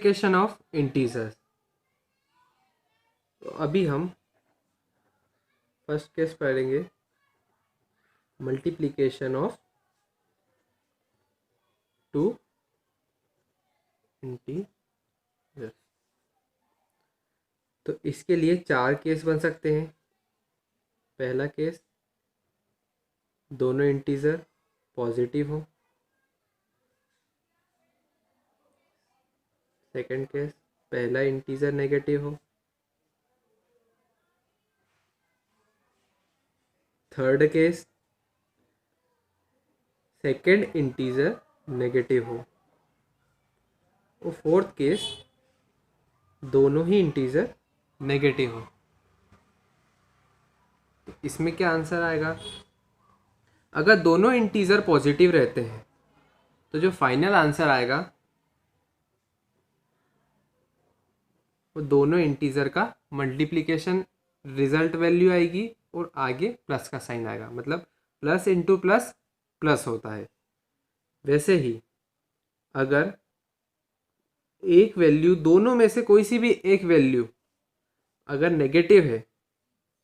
Multiplication of integers. तो अभी हम फर्स्ट केस पढ़ेंगे, मल्टीप्लिकेशन ऑफ टू इंटीजर्स। तो इसके लिए 4 केस बन सकते हैं। पहला केस, दोनों इंटीजर पॉजिटिव हो। सेकंड केस, पहला इंटीजर नेगेटिव हो। Third case, second integer negative हो। और फोर्थ केस, दोनों ही इंटीजर नेगेटिव हो। तो इसमें क्या आंसर आएगा? अगर दोनों इंटीजर पॉजिटिव रहते हैं तो जो फाइनल आंसर आएगा वो दोनों इंटीजर का मल्टीप्लिकेशन रिजल्ट वैल्यू आएगी और आगे प्लस का साइन आएगा, मतलब प्लस इंटू प्लस प्लस होता है। वैसे ही अगर एक वैल्यू, दोनों में से कोई सी भी एक वैल्यू अगर नेगेटिव है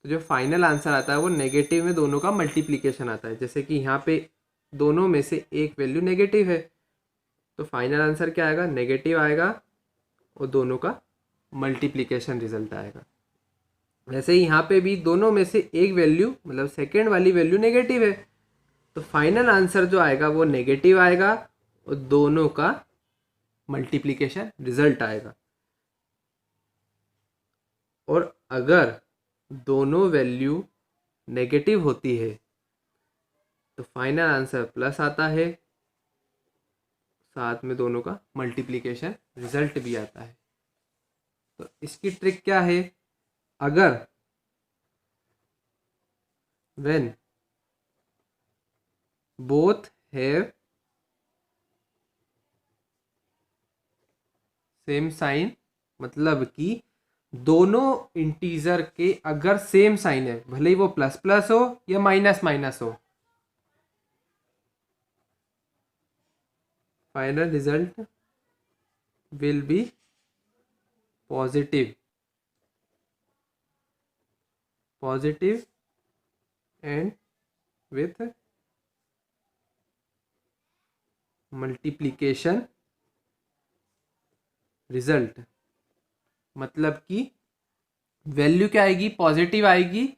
तो जो फाइनल आंसर आता है वो नेगेटिव में दोनों का मल्टीप्लिकेशन आता है। जैसे कि यहाँ पे दोनों में से एक वैल्यू नेगेटिव है तो फाइनल आंसर क्या आएगा? नेगेटिव आएगा और दोनों का मल्टीप्लिकेशन रिजल्ट आएगा। वैसे ही यहाँ पे भी दोनों में से एक वैल्यू, मतलब सेकेंड वाली वैल्यू नेगेटिव है तो फाइनल आंसर जो आएगा वो नेगेटिव आएगा और दोनों का मल्टीप्लिकेशन रिजल्ट आएगा। और अगर दोनों वैल्यू नेगेटिव होती है तो फाइनल आंसर प्लस आता है, साथ में दोनों का मल्टीप्लिकेशन रिजल्ट भी आता है। तो इसकी ट्रिक क्या है? अगर when both have same sign, मतलब कि दोनों इंटीजर के अगर सेम साइन है, भले ही वो प्लस प्लस हो या माइनस माइनस हो, final result will be positive and with multiplication result. मतलब कि वैल्यू क्या आएगी? पॉजिटिव आएगी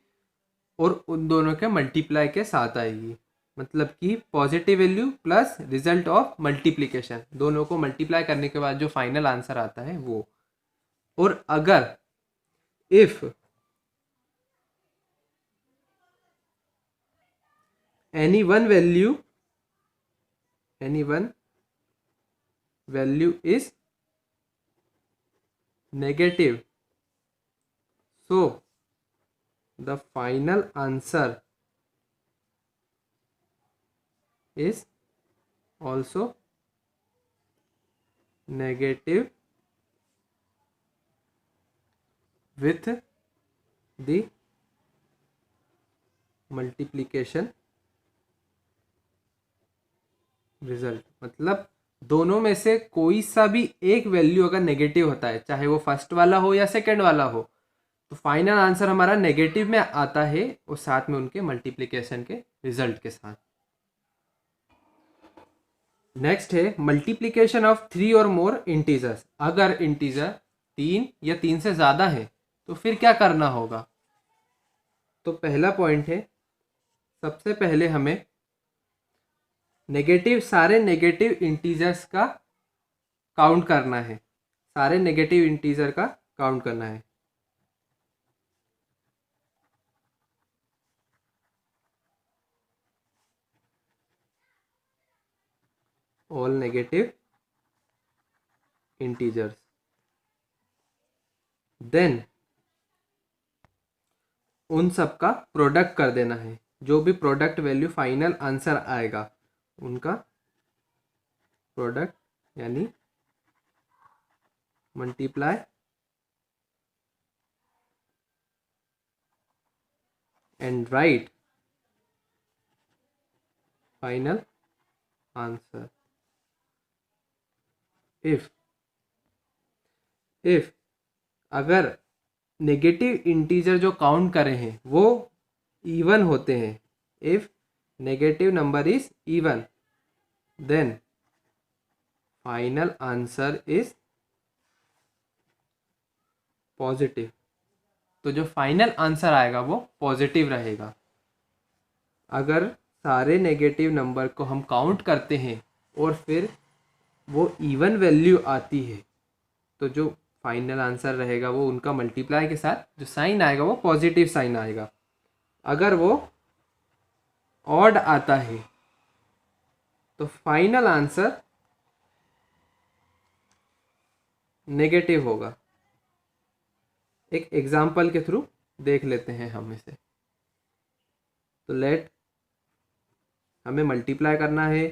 और उन दोनों के मल्टीप्लाई के साथ आएगी। मतलब कि positive value plus result of multiplication, दोनों को मल्टीप्लाई करने के बाद जो फाइनल आंसर आता है वो। और अगर if any one value is negative, so the final answer is also negative with the multiplication result। मतलब दोनों में से कोई सा भी एक वैल्यू अगर नेगेटिव होता है, चाहे वो फर्स्ट वाला हो या सेकंड वाला हो, तो फाइनल आंसर हमारा नेगेटिव में आता है और साथ में उनके मल्टीप्लिकेशन के रिजल्ट के साथ। नेक्स्ट है मल्टीप्लिकेशन ऑफ 3 और मोर इंटीजर्स। अगर इंटीजर 3 या 3 से ज़्यादा है तो फिर क्या करना होगा? तो पहला पॉइंट है, सबसे पहले हमें सारे नेगेटिव इंटीजर्स का काउंट करना है। सारे नेगेटिव इंटीजर का काउंट करना है। All negative integers. देन उन सब का प्रोडक्ट कर देना है। जो भी प्रोडक्ट वैल्यू फाइनल आंसर आएगा उनका प्रोडक्ट, यानी multiply and right final answer. If if अगर नेगेटिव इंटीजर जो काउंट करे हैं वो इवन होते हैं, if negative number is even, then final answer is positive. तो जो फाइनल आंसर आएगा वो पॉजिटिव रहेगा। अगर सारे नेगेटिव नंबर को हम काउंट करते हैं और फिर वो इवन वैल्यू आती है तो जो फाइनल आंसर रहेगा वो उनका मल्टीप्लाई के साथ जो साइन आएगा वो पॉजिटिव साइन आएगा। अगर वो ऑड आता है तो फाइनल आंसर नेगेटिव होगा। एक एग्जाम्पल के थ्रू देख लेते हैं हम इसे। तो लेट हमें मल्टीप्लाई करना है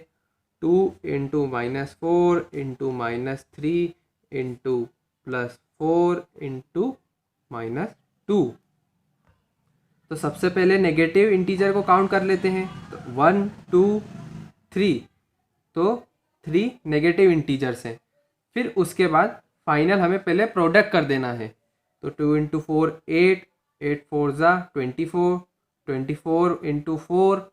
2 इंटू -4 इंटू -3 इंटू +4 इंटू -2। तो सबसे पहले नेगेटिव इंटीजर को काउंट कर लेते हैं। तो 1 2 3, तो 3 नेगेटिव इंटीजर्स हैं। फिर उसके बाद फाइनल हमें पहले प्रोडक्ट कर देना है। तो 2 इंटू 4 8, 8 4 ज़ा 24, 24 इंटू 4,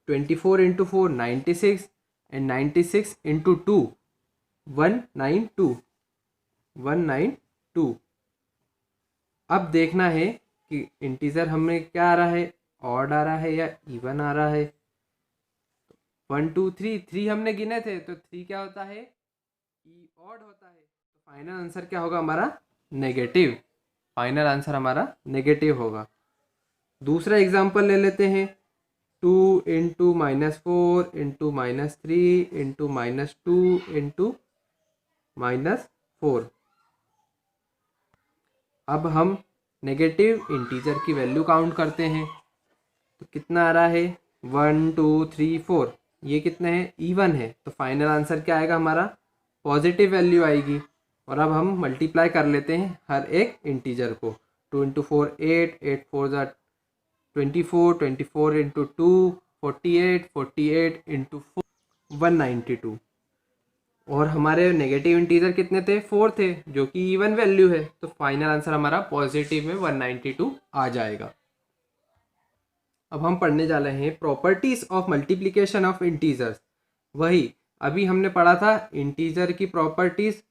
24 इंटू 4 96 एंड 96 इंटू 2 192, 192। अब देखना है कि इंटीजर हमें क्या आ रहा है, ऑड आ रहा है या इवन आ रहा है। 1 2 3, 3 हमने गिने थे तो 3 क्या होता है, ई ऑड होता है। तो फाइनल आंसर क्या होगा हमारा, नेगेटिव। फाइनल आंसर हमारा नेगेटिव होगा। दूसरा एग्जांपल ले लेते हैं। 2 इंटू -4 इंटू -3 इंटू -2 इंटू -4। अब हम नेगेटिव इंटीजर की वैल्यू काउंट करते हैं। तो कितना आ रहा है, 1 2 3 4। ये कितने हैं, इवन है। तो फाइनल आंसर क्या आएगा हमारा, पॉजिटिव वैल्यू आएगी। और अब हम मल्टीप्लाई कर लेते हैं हर एक इंटीजर को। 2 इंटू 4 8, 8 4 ज़ा 24, 24 इंटू 2 48, 48 इंटू 4 192। और हमारे नेगेटिव इंटीजर कितने थे, 4 थे, जो कि इवन वैल्यू है। तो फाइनल आंसर हमारा पॉजिटिव में 192 आ जाएगा। अब हम पढ़ने जा रहे हैं properties of multiplication of integers. वही अभी हमने पढ़ा था इंटीजर की प्रॉपर्टीज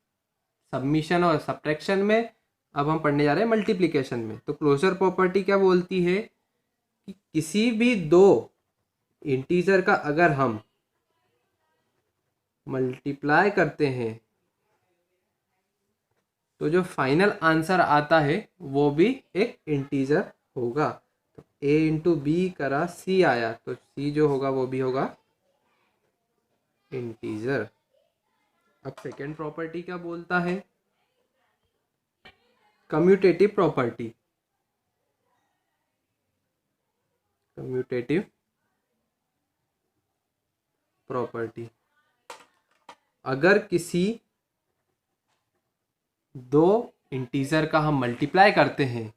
सबमिशन और सब्ट्रैक्शन में। अब हम पढ़ने जा रहे हैं मल्टीप्लिकेशन में। तो क्लोजर प्रॉपर्टी क्या बोलती है कि किसी भी दो इंटीजर का अगर हम मल्टीप्लाई करते हैं तो जो फाइनल आंसर आता है वो भी एक इंटीजर होगा। तो a इंटू बी करा c आया तो c जो होगा वो भी होगा इंटीजर। अब सेकेंड प्रॉपर्टी क्या बोलता है, कम्यूटेटिव प्रॉपर्टी। कम्यूटेटिव प्रॉपर्टी, अगर किसी दो इंटीजर का हम मल्टीप्लाई करते हैं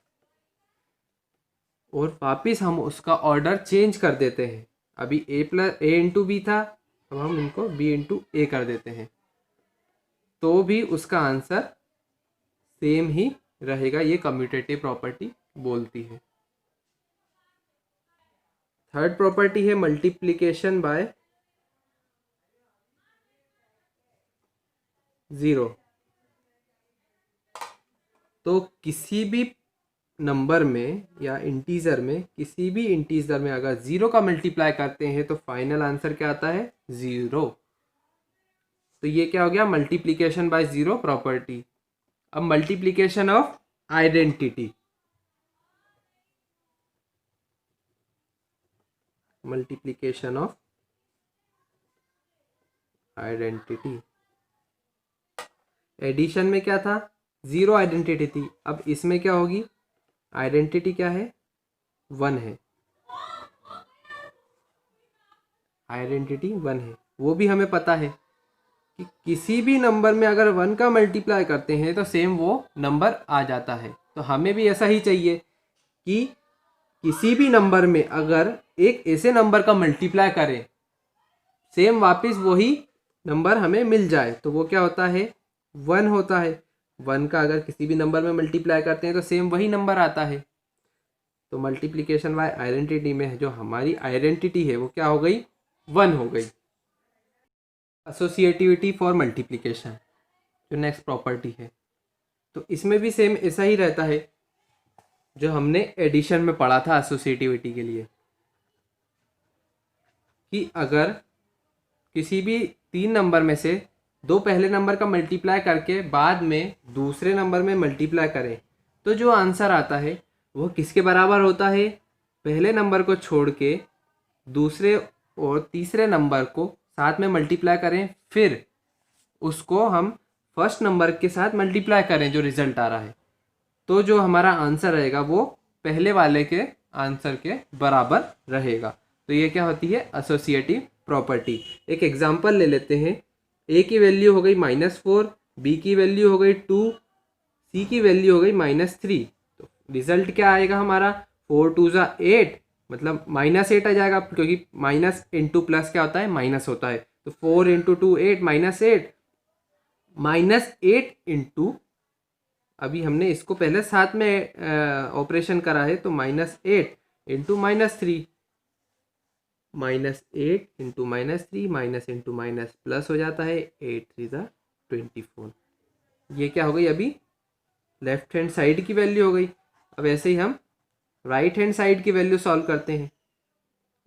और वापस हम उसका ऑर्डर चेंज कर देते हैं। अभी a इंटू बी था, अब हम इनको b इंटू ए कर देते हैं तो भी उसका आंसर सेम ही रहेगा। ये कम्यूटेटिव प्रॉपर्टी बोलती है। थर्ड प्रॉपर्टी है मल्टीप्लिकेशन बाय ज़ीरो। तो किसी भी नंबर में या इंटीजर में, किसी भी इंटीजर में अगर ज़ीरो का मल्टीप्लाई करते हैं तो फाइनल आंसर क्या आता है, ज़ीरो। तो ये क्या हो गया, मल्टीप्लिकेशन बाय ज़ीरो प्रॉपर्टी। अब multiplication of identity. Multiplication of identity. Addition में क्या था, ज़ीरो आइडेंटिटी थी। अब इसमें क्या होगी, आइडेंटिटी क्या है, 1 है। आइडेंटिटी 1 है, वो भी हमें पता है कि किसी भी नंबर में अगर 1 का मल्टीप्लाई करते हैं तो सेम वो नंबर आ जाता है। तो हमें भी ऐसा ही चाहिए कि किसी भी नंबर में अगर एक ऐसे नंबर का मल्टीप्लाई करें सेम वापस वही नंबर हमें मिल जाए तो वो क्या होता है, 1 होता है। 1 का अगर किसी भी नंबर में मल्टीप्लाई करते हैं तो सेम वही नंबर आता है। तो मल्टीप्लिकेशन बाय आइडेंटिटी में जो हमारी आइडेंटिटी है वो क्या हो गई, 1 हो गई। एसोसिएटिविटी फॉर मल्टीप्लिकेशन जो नेक्स्ट प्रॉपर्टी है, तो इसमें भी सेम ऐसा ही रहता है जो हमने एडिशन में पढ़ा था एसोसिएटिविटी के लिए, कि अगर किसी भी 3 नंबर में से 2 पहले नंबर का मल्टीप्लाई करके बाद में दूसरे नंबर में मल्टीप्लाई करें तो जो आंसर आता है वो किसके बराबर होता है, पहले नंबर को छोड़ के दूसरे और तीसरे नंबर को साथ में मल्टीप्लाई करें, फिर उसको हम फर्स्ट नंबर के साथ मल्टीप्लाई करें जो रिजल्ट आ रहा है, तो जो हमारा आंसर रहेगा वो पहले वाले के आंसर के बराबर रहेगा। तो ये क्या होती है, एसोसिएटिव प्रॉपर्टी। एक एग्जांपल ले लेते हैं। ए की वैल्यू हो गई -4, बी की वैल्यू हो गई 2, सी की वैल्यू हो गई -3। तो रिजल्ट क्या आएगा हमारा, 4 2 ज़ा 8, मतलब -8 आ जाएगा, क्योंकि माइनस इंटू प्लस क्या होता है, माइनस होता है। तो 4 × 2 8 -8, -8 इंटू, अभी हमने इसको पहले साथ में ऑपरेशन करा है, तो -8 into -3, -8 into -3, minus into minus plus हो जाता है, 8 3 ज़ा 24। ये क्या हो गई, अभी लेफ्ट हैंड साइड की वैल्यू हो गई। अब ऐसे ही हम राइट हैंड साइड की वैल्यू सॉल्व करते हैं।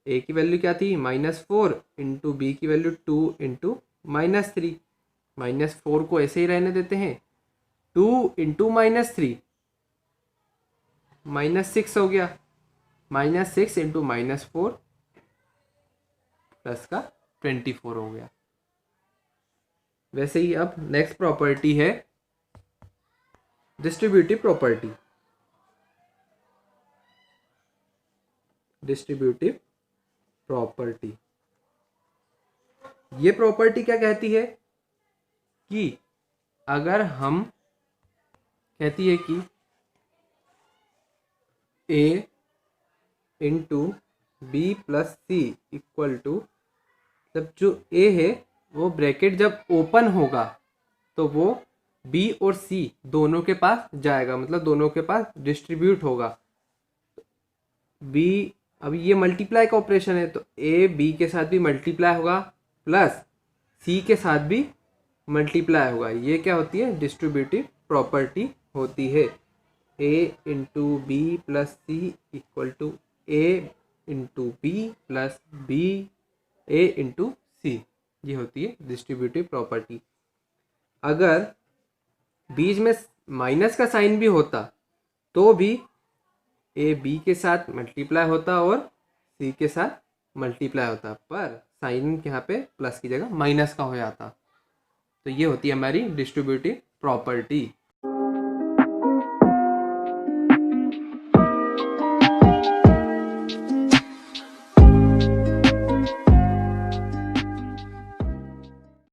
ए की वैल्यू क्या थी, -4 इंटू बी की वैल्यू 2 इंटू -3, -4 को ऐसे ही रहने देते हैं, 2 इंटू -3 -6 हो गया, -6 इंटू -4 प्लस का 24 हो गया। वैसे ही अब नेक्स्ट प्रॉपर्टी है डिस्ट्रीब्यूटिव प्रॉपर्टी। डिस्ट्रीब्यूटिव प्रॉपर्टी, ये प्रॉपर्टी क्या कहती है कि अगर हम, कहती है कि a into b plus c equal to, मतलब जो a है वो ब्रैकेट जब ओपन होगा तो वो b और c दोनों के पास जाएगा, मतलब दोनों के पास डिस्ट्रीब्यूट होगा। b, अभी ये मल्टीप्लाई का ऑपरेशन है, तो a b के साथ भी मल्टीप्लाई होगा प्लस c के साथ भी मल्टीप्लाई होगा। ये क्या होती है, डिस्ट्रीब्यूटिव प्रॉपर्टी होती है। a into b plus c equal to a into b plus b a into c, ये होती है डिस्ट्रीब्यूटिव प्रॉपर्टी। अगर बीच में माइनस का साइन भी होता तो भी ए बी के साथ मल्टीप्लाई होता और सी के साथ मल्टीप्लाई होता, पर साइन यहाँ पे प्लस की जगह माइनस का हो जाता। तो ये होती है हमारी डिस्ट्रीब्यूटिव प्रॉपर्टी।